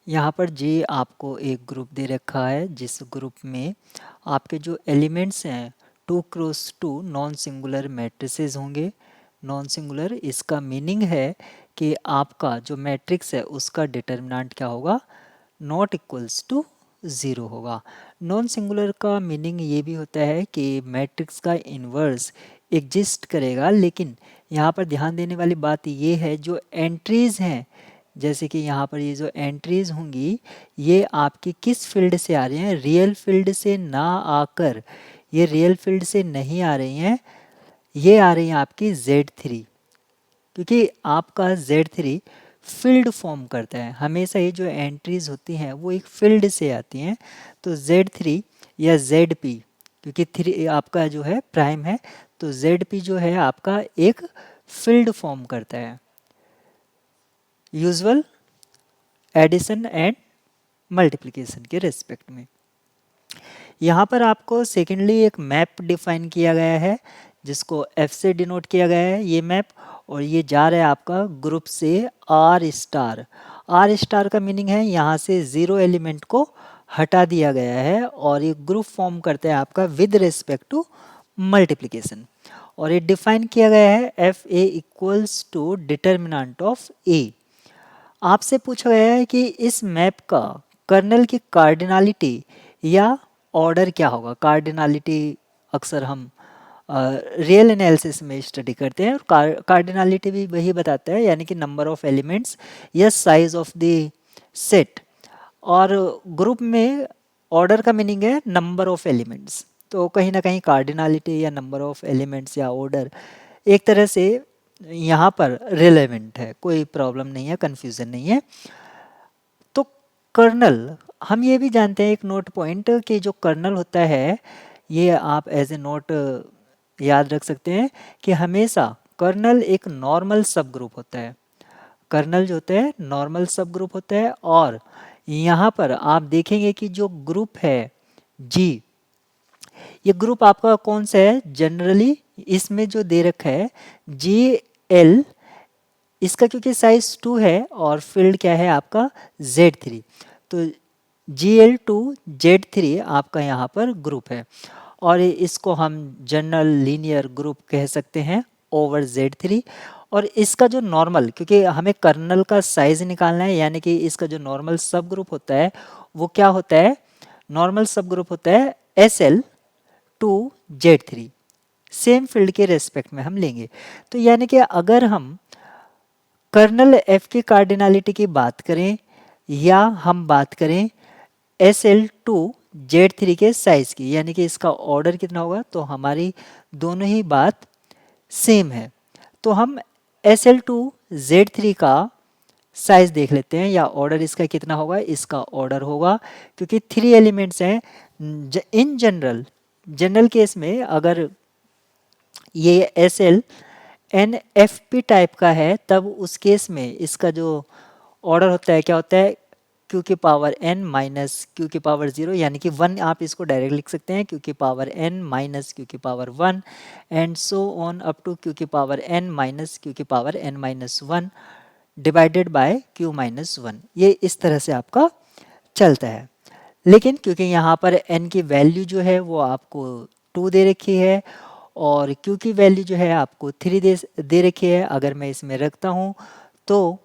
यहाँ पर जी आपको एक ग्रुप दे रखा है जिस ग्रुप में आपके जो एलिमेंट्स हैं 2x2 नॉन सिंगुलर मैट्रिसेस होंगे। नॉन सिंगुलर इसका मीनिंग है कि आपका जो मैट्रिक्स है उसका डिटर्मिनेंट क्या होगा, नॉट इक्वल्स टू ज़ीरो होगा। नॉन सिंगुलर का मीनिंग ये भी होता है कि मैट्रिक्स का इन्वर्स एग्जिस्ट करेगा, लेकिन यहाँ पर ध्यान देने वाली बात ये है जो एंट्रीज हैं, जैसे कि यहाँ पर ये जो एंट्रीज होंगी ये आपकी किस फील्ड से आ रही हैं, रियल फील्ड से ना आकर, ये रियल फील्ड से नहीं आ रही हैं, ये आ रही हैं आपकी Z3, क्योंकि आपका Z3 फील्ड फॉर्म करता है। हमेशा ये जो एंट्रीज होती हैं वो एक फील्ड से आती हैं। तो Z3 या ZP, क्योंकि 3 आपका जो है प्राइम है, तो ZP जो है आपका एक फील्ड फॉर्म करता है यूजुअल एडिशन एंड मल्टीप्लिकेशन के रेस्पेक्ट में। यहाँ पर आपको सेकेंडली एक मैप डिफाइन किया गया है जिसको F से डिनोट किया गया है ये मैप, और ये जा रहा है आपका ग्रुप से R स्टार। R स्टार का मीनिंग है यहाँ से ज़ीरो एलिमेंट को हटा दिया गया है और ये ग्रुप फॉर्म करता है आपका विद रिस्पेक्ट टू मल्टीप्लिकेशन। और ये डिफाइन किया गया है F A equals to determinant of A. आपसे पूछा गया है कि इस मैप का कर्नल की कार्डिनलिटी या ऑर्डर क्या होगा। कार्डिनलिटी अक्सर हम रियल एनालिसिस में स्टडी करते हैं, और कार्डिनलिटी भी वही बताता है, यानी कि नंबर ऑफ एलिमेंट्स या साइज ऑफ द सेट। और ग्रुप में ऑर्डर का मीनिंग है नंबर ऑफ एलिमेंट्स, तो कहीं ना कहीं कार्डिनलिटी या नंबर ऑफ एलिमेंट्स या ऑर्डर एक तरह से यहाँ पर रिलेवेंट है, कोई प्रॉब्लम नहीं है, कंफ्यूजन नहीं है। तो कर्नल हम ये भी जानते हैं एक नोट पॉइंट कि जो कर्नल होता है ये आप एज ए नोट याद रख सकते हैं कि हमेशा कर्नल एक नॉर्मल सब ग्रुप होता है। कर्नल जो होता है नॉर्मल सब ग्रुप होता है, और यहाँ पर आप देखेंगे कि जो ग्रुप है जी, ये ग्रुप आपका कौन सा है, जनरली इसमें जो दे रखा है जी एल, इसका क्योंकि साइज 2 है और फील्ड क्या है आपका Z3, तो GL2Z3 आपका यहाँ पर ग्रुप है, और इसको हम जनरल लीनियर ग्रुप कह सकते हैं ओवर Z3। और इसका जो नॉर्मल, क्योंकि हमें कर्नल का साइज निकालना है, यानी कि इसका जो नॉर्मल सब ग्रुप होता है वो क्या होता है, नॉर्मल सब ग्रुप होता है SL2Z3, सेम फील्ड के रेस्पेक्ट में हम लेंगे। तो यानी कि अगर हम कर्नल F की कार्डिनलिटी की बात करें या हम बात करें SL2Z3 के साइज की, यानी कि इसका ऑर्डर कितना होगा, तो हमारी दोनों ही बात सेम है। तो हम SL2Z3 का साइज देख लेते हैं, या ऑर्डर इसका कितना होगा, इसका ऑर्डर होगा, क्योंकि 3 एलिमेंट्स हैं इन जनरल केस में अगर ये SL टाइप का है तब उस केस में इसका जो ऑर्डर होता है क्या होता है, Q की पावर n माइनस Q की पावर 0, यानी कि 1 आप इसको डायरेक्ट लिख सकते हैं Q की पावर n माइनस Q की power 1 and so on up to Q की पावर n माइनस Q की power n minus 1 divided by Q minus 1। ये इस तरह से आपका चलता है, लेकिन क्योंकि यहाँ पर n की वैल्यू जो है वो आपको 2 दे रखी है और Q की वैल्यू जो है आपको 3 दे रखी है, अगर मैं इसमें रखता हूँ तो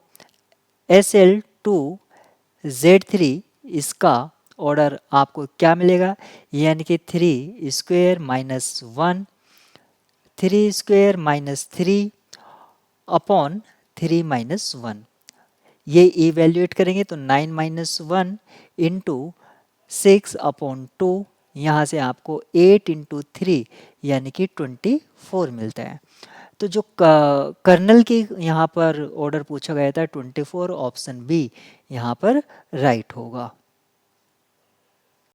SL2Z3 इसका ऑर्डर आपको क्या मिलेगा, यानी कि 3 square minus 1, 3 square minus 3 upon 3 minus 1। ये इवेल्युएट करेंगे तो 9 माइनस 1 इंटू 6 अपॉन 2, यहाँ से आपको 8 इंटू 3 यानी कि 24 मिलता है। तो जो कर्नल की यहाँ पर ऑर्डर पूछा गया था 24, ऑप्शन बी यहाँ पर राइट होगा।